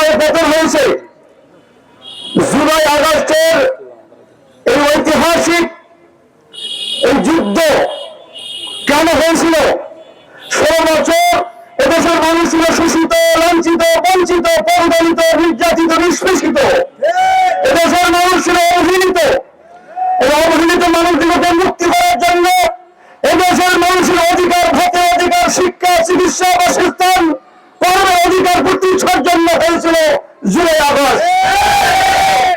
বিপ্লবে পতন হয়েছে। জুলাই আগস্টের এই ঐতিহাসিক এই যুদ্ধ কেন হয়েছিল? 16 বছর এদেশের মানুষ ছিল শোষিত, লাঞ্ছিত, বঞ্চিত, পরিচালিত, নির্যাতিত, নিষ্পেষিত। এদেশের মানুষ ছিল অবহেলিত। এই অবহেলিত মানুষগুলোকে মুক্তি করার জন্য এদেশের মানুষের অধিকার, ভোটের অধিকার, শিক্ষা, চিকিৎসা, বাসস্থান, কর্মের অধিকার প্রতিষ্ঠার জন্য হয়েছিল জুলাই আগস্ট।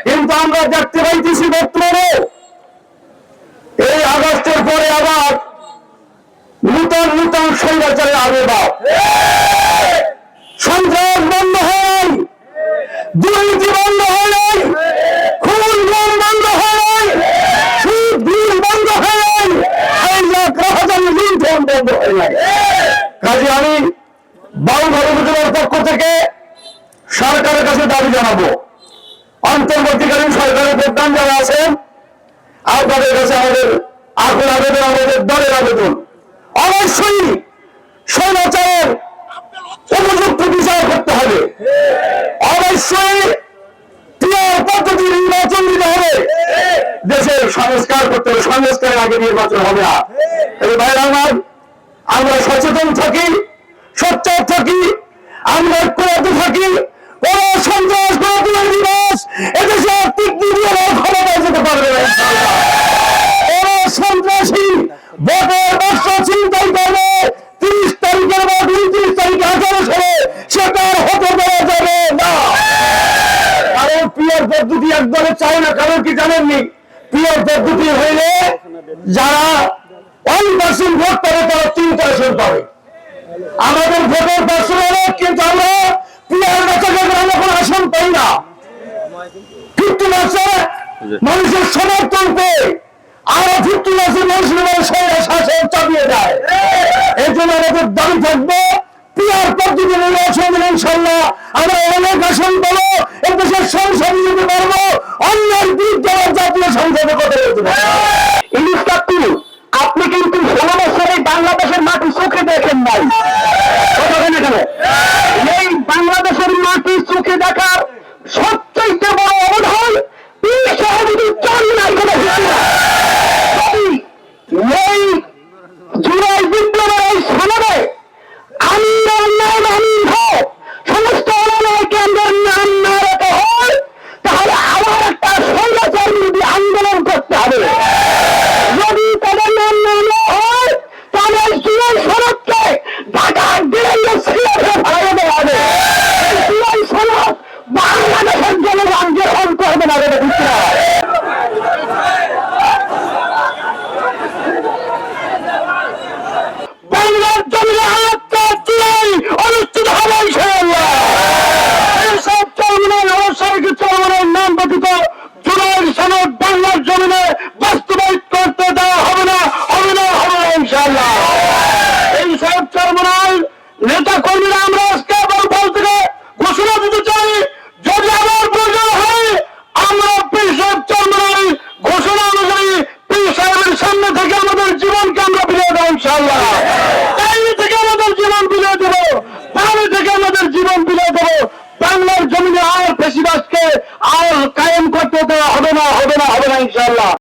কিন্তু আমরা দেখতে পাইতেছি বর্তমানে এই আগস্টের পরে আবার নূতন নূতন স্বৈরাচারের আবির্ভাব। সন্ত্রাস বন্ধ হয় নাই, দুর্নীতি বন্ধ হয় নাই, খুন গুম বন্ধ হয় নাই, সুদ ঘুষ বন্ধ হয় নাই, রাহাজানি লুণ্ঠন বন্ধ হয় নাই। কাজে আমি বাউঘর উপজেলার পক্ষ থেকে সরকারের কাছে দাবি জানাবো, অন্তর্বর্তীকালীন সরকারের প্রধান যারা আছেন আপনাদের কাছে আমাদের আকুল আবেদন, আমাদের দলের আবেদন, অবশ্যই স্বৈরাচারের উপযুক্ত বিচার করতে হবে। অবশ্যই পিয়ার পদ্ধতি নির্বাচন দিতে হবে। দেশের সংস্কার করতে হবে, সংস্কারের আগে নির্বাচন হবে না। ভাইরা আমার, আমরা সচেতন থাকি, সোচ্চার থাকি, আমরা ঐক্যবদ্ধ থাকি। কোন সন্ত্রাস, কোন দিবস এদেশে আর্থিক দুর্নীতি ক্ষমতায় যেতে পারবে না। কোন সন্ত্রাসী ভোটের বাক্স ছিনতাই করবে 30 তারিখের বা 29 তারিখে 18 সালে, সেটা হতে দেওয়া যাবে না। কারণ পিয়ার পদ্ধতি একদলে চায় না। কারণ কি জানেননি? পিয়ার পদ্ধতি হইলে যারা 1% ভোট পাবে তারা 3% পাবে। আমাদের ভোটের পার্সেন্ট অনেক, কিন্তু আমরা পিয়ার নেতাকে আমরা কোনো আসন পাই না। 50% মানুষের সমর্থন পেয়ে আরো 50% মানুষের শাসন চাপিয়ে দেয়। এই জন্য আমাদের দাবি থাকবে পিয়ার পদ্ধতি নির্বাচন দিলে ইনশাল্লাহ আমরা অনেক আসন পাবো, এদেশের সংসদে যেতে পারবো, অন্যের বিরুদ্ধে জাতীয় সংসদে কথা বলতে পারবো। ইলিশ কাপ্পি, আপনি কিন্তু 16 বছরে বাংলাদেশের মাটি চোখে দেখেন নাই। এই বাংলাদেশের মাটি চোখে দেখার সবচেয়ে বড় অবদান এই জুলাই বিপ্লবের এই সনদে আমি সমস্ত অন্যায় কেন্দ্রের নাম না রাখা হয়, তাহলে আবার একটা স্বৈরাচার বিরোধী আন্দোলন করতে হবে। যদি তাদের নাম না হয় তাহলে জুলাই সনদকে ঢাকার দিল্লি সিলেটে ফেলে দেওয়া হবে। জুলাই সনদ বাংলাদেশের জনগণ গ্রহণ করবে না। বাংলার জমিনে জুলাই অনুষ্ঠিত হবে ইনশাআল্লাহ। এইসব চরমনের নাম ব্যতীত জুলাই সনদ বাংলার জমিনে বাস্তবায়িত করতে দেওয়া হবে না, হবে না, হবে না ইনশাআল্লাহ। এইসব চরমনের নেতা কর্মীরা আমরা আজকে আবার বল থেকে ঘোষণা দিতে চাই, যদি আবার প্রয়োজন হয় আমরা পীর সাহেব চরমনের ঘোষণা অনুযায়ী পীর সাহেবের সামনে থেকে আমাদের জীবনকে আমরা ফিরিয়ে দেবো ইনশাআল্লাহ। থেকে আমাদের জীবন বিলিয়ে দেবো, বাংলা থেকে আমাদের জীবন বিলিয়ে দেবো। বাংলার জমিনে আর ফ্যাসিবাদকে আর কায়েম করতে দেওয়া হবে না, হবে না, হবে না ইনশাআল্লাহ।